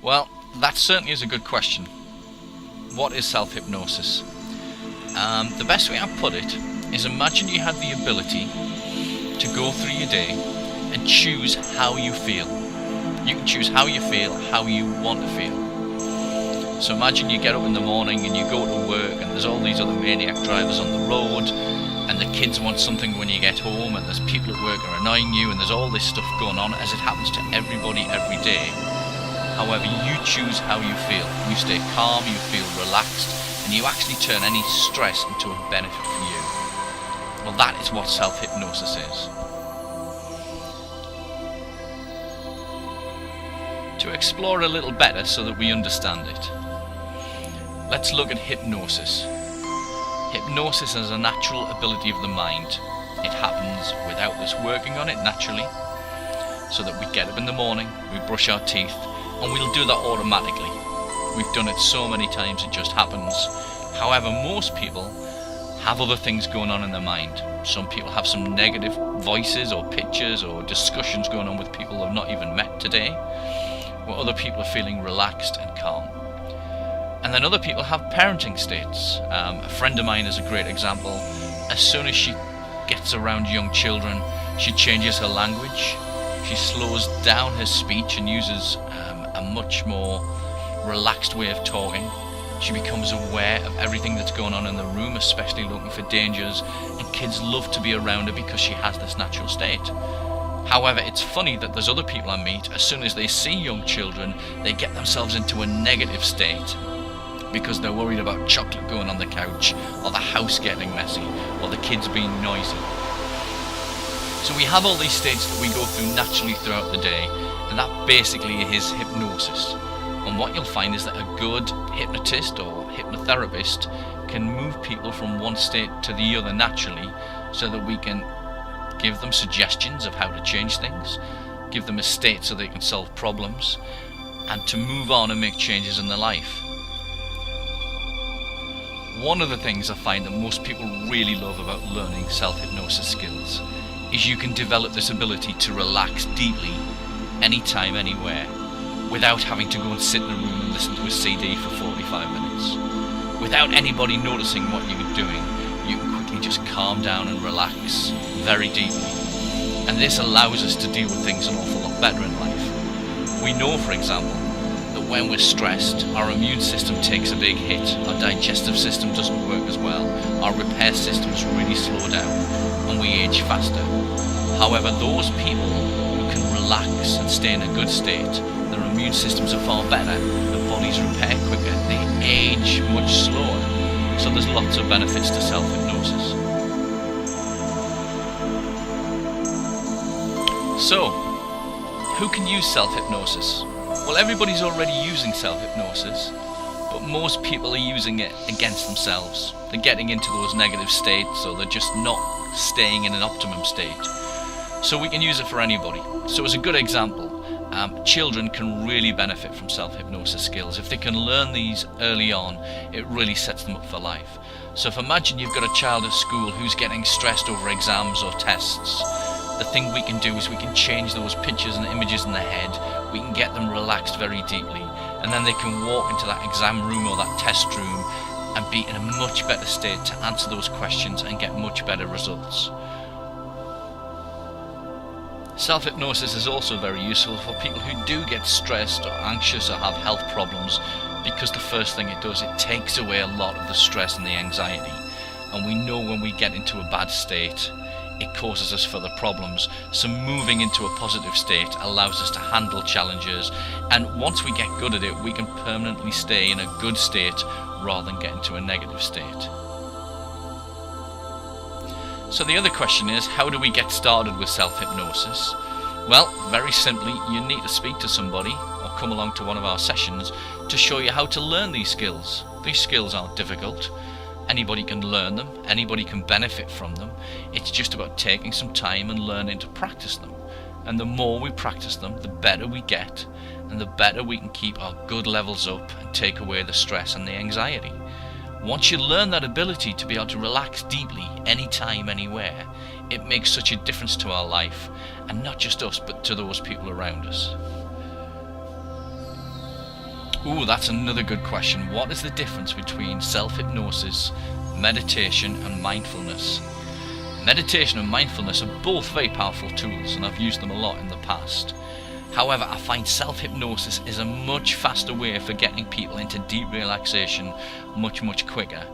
Well, that certainly is a good question. What is self-hypnosis? The best way I put it is, imagine you had the ability to go through your day and choose how you feel. You can choose how you feel, how you want to feel. So imagine you get up in the morning and you go to work and there's all these other maniac drivers on the road, and the kids want something when you get home, and there's people at work are annoying you, and there's all this stuff going on, as it happens to everybody every day. However, you choose how you feel. You stay calm, you feel relaxed, and you actually turn any stress into a benefit for you. Well, that is what self-hypnosis is. To explore a little better so that we understand it, let's look at hypnosis. Hypnosis is a natural ability of the mind. It happens without us working on it naturally, so that we get up in the morning, we brush our teeth, and we'll do that automatically. We've done it so many times it just happens. However, most people have other things going on in their mind. Some people have some negative voices or pictures or discussions going on with people they've not even met today, where other people are feeling relaxed and calm. And then other people have parenting states. A friend of mine is a great example. As soon as she gets around young children, she changes her language. She slows down her speech and uses a much more relaxed way of talking. She becomes aware of everything that's going on in the room, especially looking for dangers, and kids love to be around her because she has this natural state. However, it's funny that there's other people I meet, as soon as they see young children, they get themselves into a negative state because they're worried about chocolate going on the couch, or the house getting messy, or the kids being noisy. So we have all these states that we go through naturally throughout the day, and that basically is hypnosis. And what you'll find is that a good hypnotist or hypnotherapist can move people from one state to the other naturally, so that we can give them suggestions of how to change things, give them a state so they can solve problems, and to move on and make changes in their life. One of the things I find that most people really love about learning self-hypnosis skills is you can develop this ability to relax deeply, anytime, anywhere, without having to go and sit in a room and listen to a CD for 45 minutes. Without anybody noticing what you're doing, you can quickly just calm down and relax very deeply. And this allows us to deal with things an awful lot better in life. We know, for example, that when we're stressed, our immune system takes a big hit, our digestive system doesn't work as well, our repair systems really slow down, and we age faster. However, those people who can relax and stay in a good state, their immune systems are far better, their bodies repair quicker, they age much slower. So there's lots of benefits to self-hypnosis. So, who can use self-hypnosis? Well, everybody's already using self-hypnosis, but most people are using it against themselves. They're getting into those negative states, or they're just not staying in an optimum state. So we can use it for anybody. So as a good example, children can really benefit from self-hypnosis skills. If they can learn these early on, it really sets them up for life. So if imagine you've got a child at school who's getting stressed over exams or tests, the thing we can do is we can change those pictures and images in their head. We can get them relaxed very deeply, and then they can walk into that exam room or that test room and be in a much better state to answer those questions and get much better results. Self-hypnosis is also very useful for people who do get stressed or anxious or have health problems, because the first thing it does, it takes away a lot of the stress and the anxiety. And we know when we get into a bad state, it causes us further problems. So moving into a positive state allows us to handle challenges, and once we get good at it, we can permanently stay in a good state rather than get into a negative state. So the other question is, how do we get started with self-hypnosis? Well, very simply, you need to speak to somebody or come along to one of our sessions to show you how to learn these skills. These skills aren't difficult. Anybody can learn them, anybody can benefit from them. It's just about taking some time and learning to practice them. And the more we practice them, the better we get, and the better we can keep our good levels up and take away the stress and the anxiety. Once you learn that ability to be able to relax deeply, anytime, anywhere, it makes such a difference to our life, and not just us, but to those people around us. Ooh, that's another good question. What is the difference between self-hypnosis, meditation and mindfulness? Meditation and mindfulness are both very powerful tools, and I've used them a lot in the past. However, I find self-hypnosis is a much faster way for getting people into deep relaxation much quicker.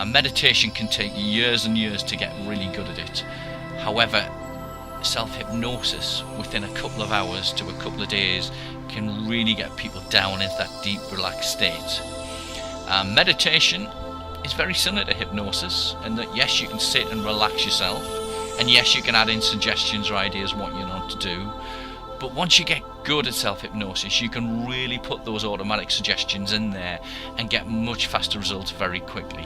Meditation can take years and years to get really good at it. However, self-hypnosis within a couple of hours to a couple of days can really get people down into that deep relaxed state. Meditation is very similar to hypnosis in that yes, you can sit and relax yourself, and yes, you can add in suggestions or ideas what you want to do, but once you get good at self-hypnosis, you can really put those automatic suggestions in there and get much faster results very quickly.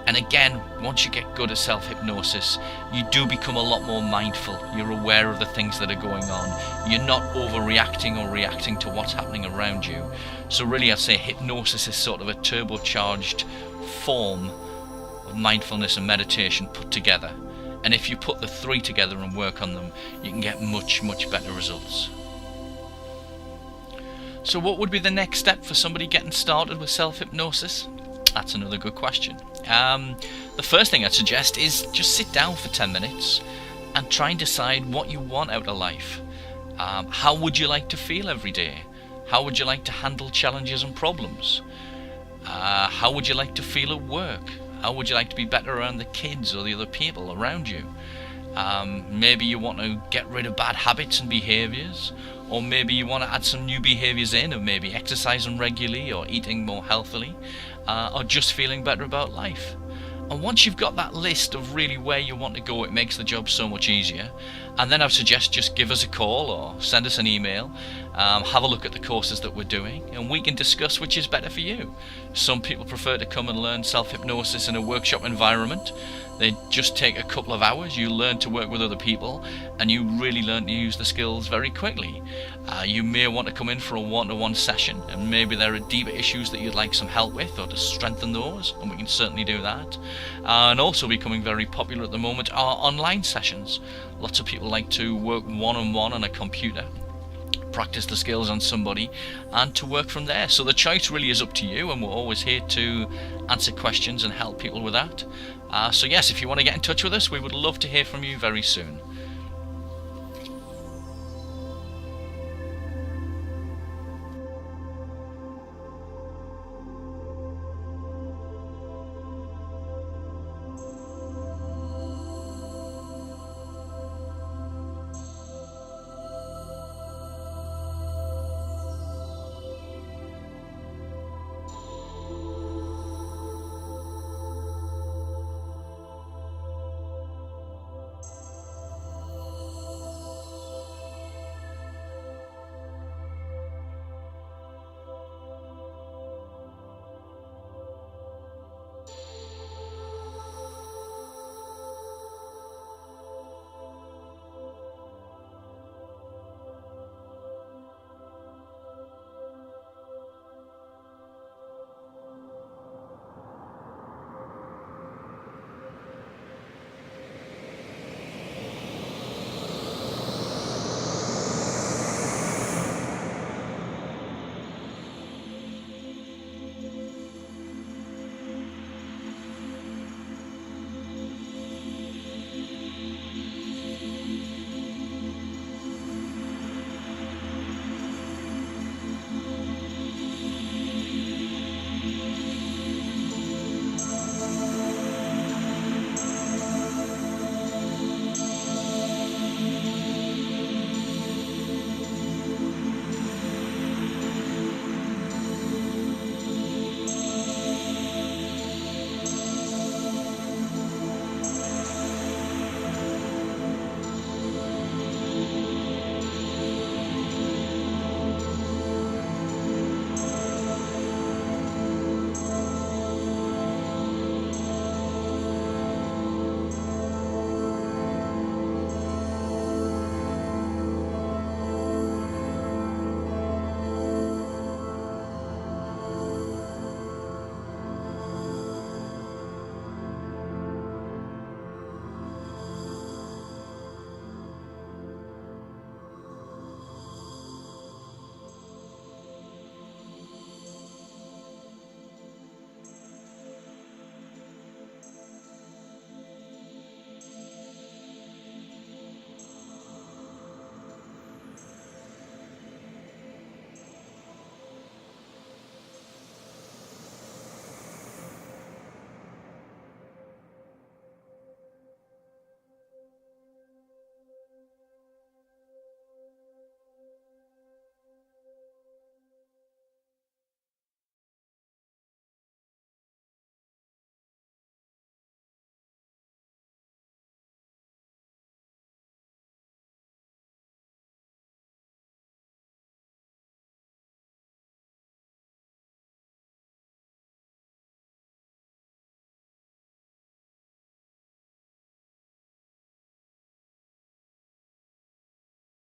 And again, once you get good at self-hypnosis, you do become a lot more mindful. You're aware of the things that are going on. You're not overreacting or reacting to what's happening around you. So really, I'd say hypnosis is sort of a turbocharged form of mindfulness and meditation put together. And if you put the three together and work on them, you can get much better results. So what would be the next step for somebody getting started with self-hypnosis? That's another good question. The first thing I'd suggest is just sit down for 10 minutes and try and decide what you want out of life. How would you like to feel every day? How would you like to handle challenges and problems? How would you like to feel at work? How would you like to be better around the kids or the other people around you? Maybe you want to get rid of bad habits and behaviours, or maybe you want to add some new behaviours in, of maybe exercising regularly or eating more healthily, or just feeling better about life. And once you've got that list of really where you want to go, it makes the job so much easier. And then I would suggest just give us a call or send us an email, have a look at the courses that we're doing, and we can discuss which is better for you. Some people prefer to come and learn self-hypnosis in a workshop environment. They just take a couple of hours, you learn to work with other people, and you really learn to use the skills very quickly. You may want to come in for a one-to-one session, and maybe there are deeper issues that you'd like some help with or to strengthen those, and we can certainly do that. And also becoming very popular at the moment are online sessions. Lots of people like to work one-on-one on a computer, practice the skills on somebody, and to work from there. So the choice really is up to you, and we're always here to answer questions and help people with that. So yes, if you want to get in touch with us, we would love to hear from you very soon.